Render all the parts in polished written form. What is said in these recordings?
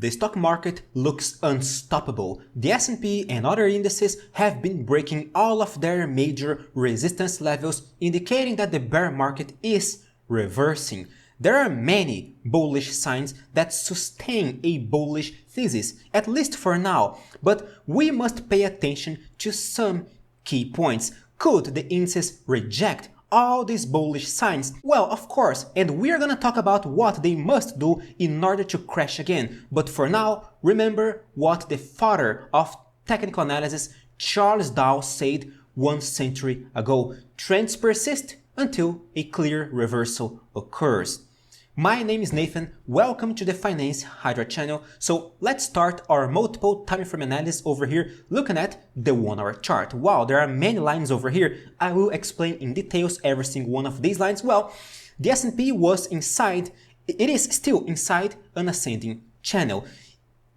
The stock market looks unstoppable. The S&P and other indices have been breaking all of their major resistance levels, indicating that the bear market is reversing. There are many bullish signs that sustain a bullish thesis, at least for now, but we must pay attention to some key points. Could the indices reject all these bullish signs? Well, of course, and we are gonna talk about what they must do in order to crash again. But for now, remember what the father of technical analysis, Charles Dow, said 1 century ago: trends persist until a clear reversal occurs. My name is Nathan, welcome to the Finance Hydra channel. So let's start our multiple time frame analysis over here, looking at the 1 hour chart. Wow, there are many lines over here. I will explain in details every single one of these lines. Well, the S&P was inside, it is still inside an ascending channel.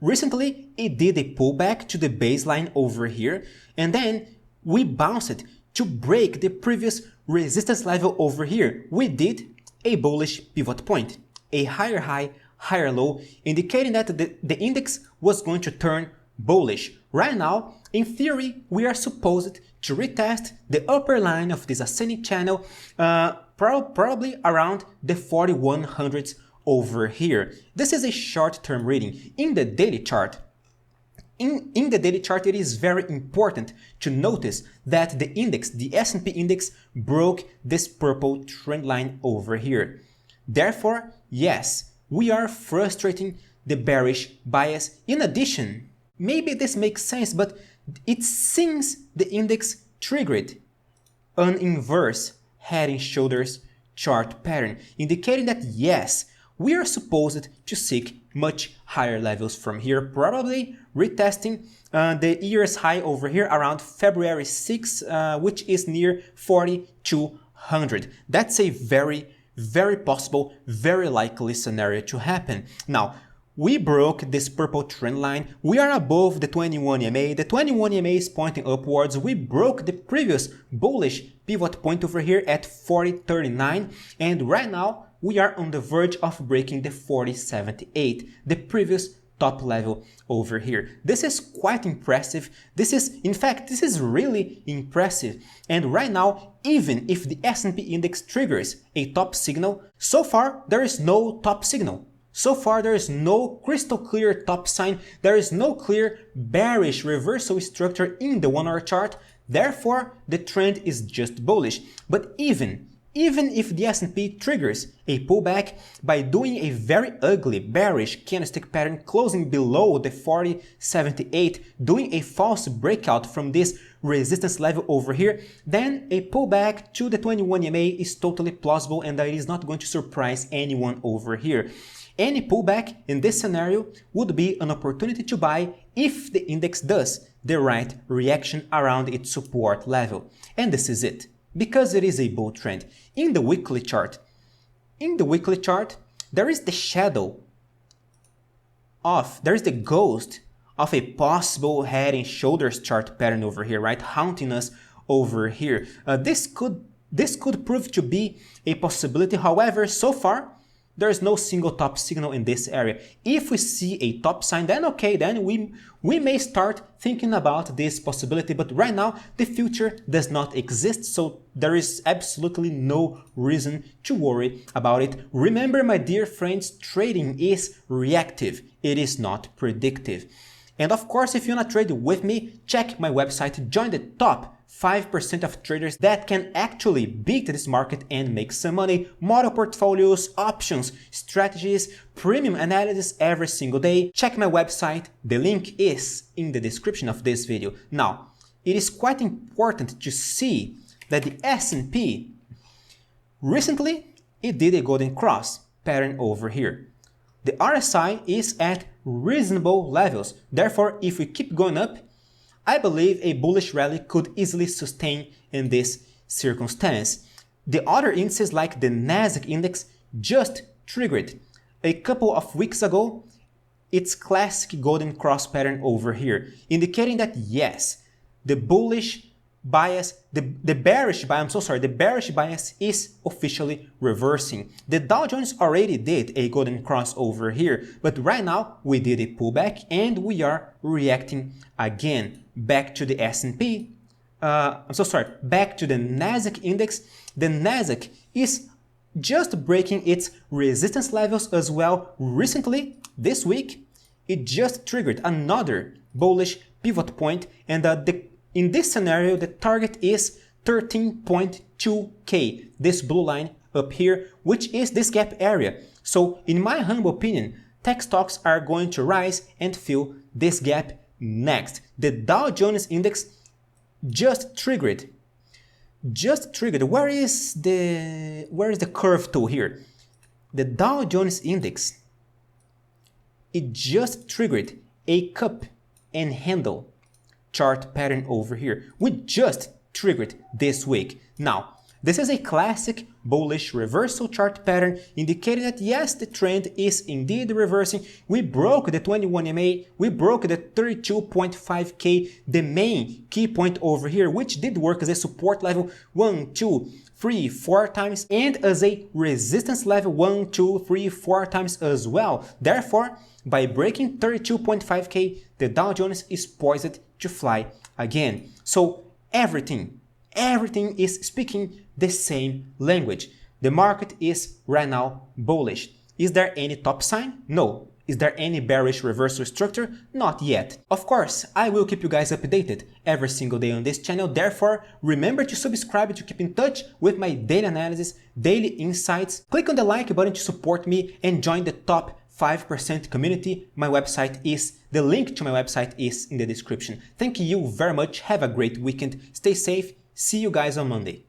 Recently, it did a pullback to the baseline over here, and then we bounced to break the previous resistance level over here. We did a bullish pivot point, a higher high, higher low, indicating that the index was going to turn bullish. Right now, in theory, we are supposed to retest the upper line of this ascending channel, probably around the 4100s over here. This is a short-term reading. In the daily chart, in the daily chart, it is very important to notice that the index, the S&P index, broke this purple trend line over here. Therefore, yes, we are frustrating the bearish bias. In addition, maybe this makes sense, but it seems the index triggered an inverse head and shoulders chart pattern, indicating that yes, we are supposed to seek much higher levels from here, probably retesting the year's high over here around February 6, which is near 4200. That's a very, very possible, very likely scenario to happen. Now, we broke this purple trend line. We are above the 21 EMA. The 21 EMA is pointing upwards. We broke the previous bullish pivot point over here at 4039, and right now we are on the verge of breaking the 4078, the previous top level over here. This is quite impressive. This is really impressive. And right now, even if the S&P index triggers a top signal, so far there is no top signal. So far there is no crystal clear top sign. There is no clear bearish reversal structure in the 1 hour chart. Therefore, the trend is just bullish. But even if the S&P triggers a pullback by doing a very ugly bearish candlestick pattern closing below the 4078, doing a false breakout from this resistance level over here, then a pullback to the 21 EMA is totally plausible, and it is not going to surprise anyone over here. Any pullback in this scenario would be an opportunity to buy if the index does the right reaction around its support level. And this is it, because it is a bull trend. In the weekly chart, there is the shadow of, there is the ghost of a possible head and shoulders chart pattern over here, right? Haunting us over here. This could prove to be a possibility. However, so far, there is no single top signal in this area. If we see a top sign, then okay, then we may start thinking about this possibility. But right now, the future does not exist, so there is absolutely no reason to worry about it. Remember, my dear friends, trading is reactive. It is not predictive. And of course, if you want to trade with me, check my website, join the top 5% of traders that can actually beat this market and make some money. Model portfolios, options, strategies, premium analysis every single day. Check my website. The link is in the description of this video. Now, it is quite important to see that the S&P recently, it did a golden cross pattern over here. The RSI is at reasonable levels. Therefore, if we keep going up, I believe a bullish rally could easily sustain in this circumstance. The other indices like the NASDAQ index just triggered a couple of weeks ago its classic golden cross pattern over here, indicating that yes, the bullish bias, the bearish bias is officially reversing. The Dow Jones already did a golden cross over here, but right now we did a pullback and we are reacting again back to the S&P. Back to the NASDAQ index. The NASDAQ is just breaking its resistance levels as well. Recently, this week, it just triggered another bullish pivot point, and in this scenario, the target is 13.2K, this blue line up here, which is this gap area. So in my humble opinion, tech stocks are going to rise and fill this gap next. The Dow Jones index just triggered. Where is the curve tool here? The Dow Jones index, it just triggered a cup and handle chart pattern over here. We just triggered this week. Now, this is a classic bullish reversal chart pattern indicating that yes, the trend is indeed reversing. We broke the 21 MA, we broke the 32.5K, the main key point over here, which did work as a support level 1, 2, 3, 4 times, and as a resistance level 1, 2, 3, 4 times as well. Therefore, by breaking 32.5K, the Dow Jones is poised to fly again. So everything is speaking the same language. The market is right now bullish. Is there any top sign? No. Is there any bearish reversal structure? Not yet. Of course, I will keep you guys updated every single day on this channel. Therefore, remember to subscribe to keep in touch with my daily analysis, daily insights. Click on the like button to support me and join the top 5% community. The link to my website is in the description. Thank you very much. Have a great weekend. Stay safe. See you guys on Monday.